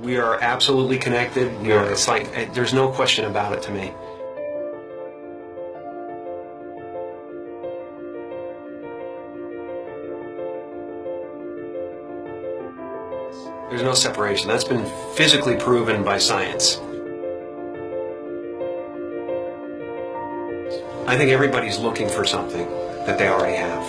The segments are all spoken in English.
We are absolutely connected. It's like, there's no question about it to me. There's no separation. That's been physically proven by science. I think everybody's looking for something that they already have.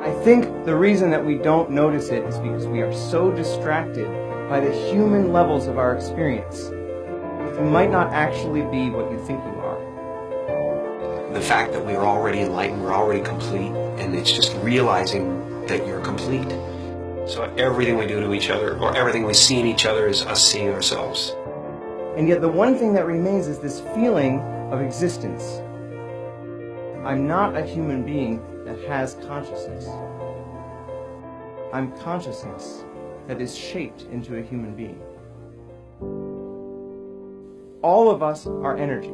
I think the reason that we don't notice it is because we are so distracted by the human levels of our experience. You might not actually be what you think you are. The fact that we are already enlightened, we're already complete, and it's just realizing that you're complete. So everything we do to each other, or everything we see in each other, is us seeing ourselves. And yet the one thing that remains is this feeling of existence. I'm not a human being that has consciousness. I'm consciousness that is shaped into a human being. All of us are energy.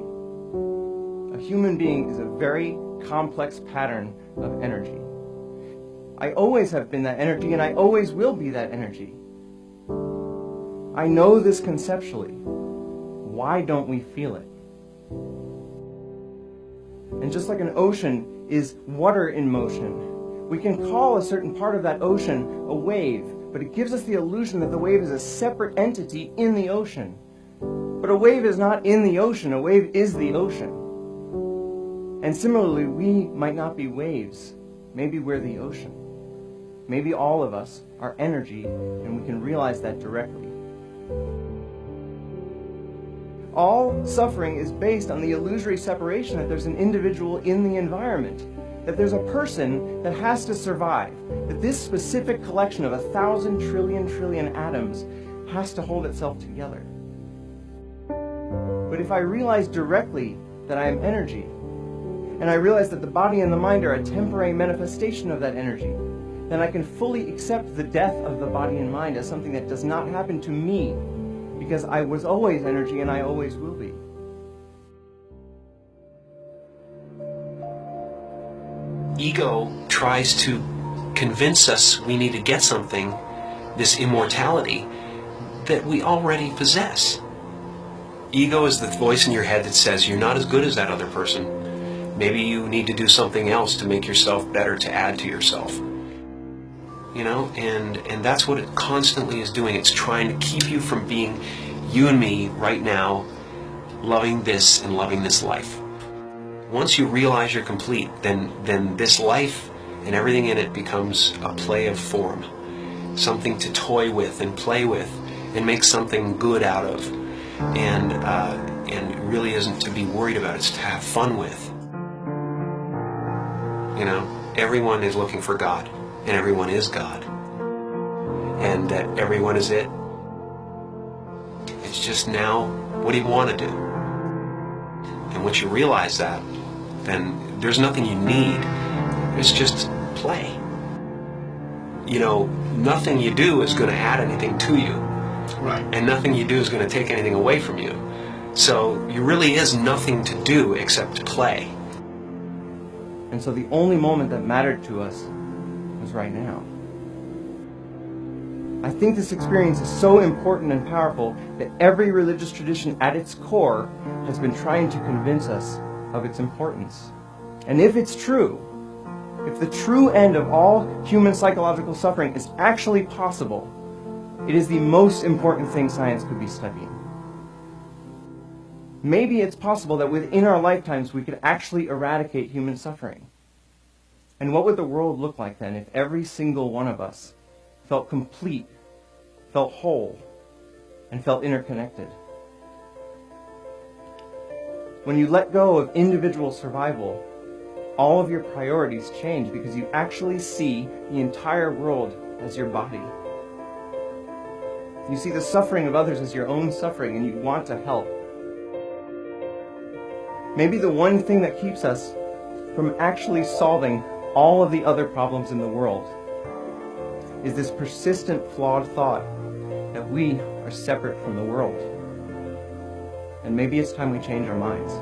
A human being is a very complex pattern of energy. I always have been that energy, and I always will be that energy. I know this conceptually. Why don't we feel it? And just like an ocean is water in motion, we can call a certain part of that ocean a wave, but it gives us the illusion that the wave is a separate entity in the ocean. But a wave is not in the ocean, a wave is the ocean. And similarly, we might not be waves. Maybe we're the ocean. Maybe all of us are energy, and we can realize that directly. All suffering is based on the illusory separation that there's an individual in the environment, that there's a person that has to survive, that this specific collection of 1,000 trillion atoms has to hold itself together. But if I realize directly that I am energy, and I realize that the body and the mind are a temporary manifestation of that energy, then I can fully accept the death of the body and mind as something that does not happen to me, because I was always energy and I always will be. Ego tries to convince us we need to get something, this immortality, that we already possess. Ego is the voice in your head that says you're not as good as that other person. Maybe you need to do something else to make yourself better, to add to yourself. You know, and that's what it constantly is doing. It's trying to keep you from being you and me right now, loving this and loving this life. Once you realize you're complete, then this life and everything in it becomes a play of form, something to toy with and play with and make something good out of, and it really isn't to be worried about. It's to have fun with. You know, everyone is looking for God. And everyone is God. And that everyone is it. It's just now, what do you want to do? And once you realize that, then there's nothing you need. It's just play. You know, nothing you do is going to add anything to you. Right. And nothing you do is going to take anything away from you. So there really is nothing to do except to play. And so the only moment that mattered to us was right now. I think this experience is so important and powerful that every religious tradition at its core has been trying to convince us of its importance. And if it's true, if the true end of all human psychological suffering is actually possible, it is the most important thing science could be studying. Maybe it's possible that within our lifetimes we could actually eradicate human suffering. And what would the world look like then if every single one of us felt complete, felt whole, and felt interconnected? When you let go of individual survival, all of your priorities change because you actually see the entire world as your body. You see the suffering of others as your own suffering, and you want to help. Maybe the one thing that keeps us from actually solving all of the other problems in the world is this persistent, flawed thought that we are separate from the world. And maybe it's time we change our minds.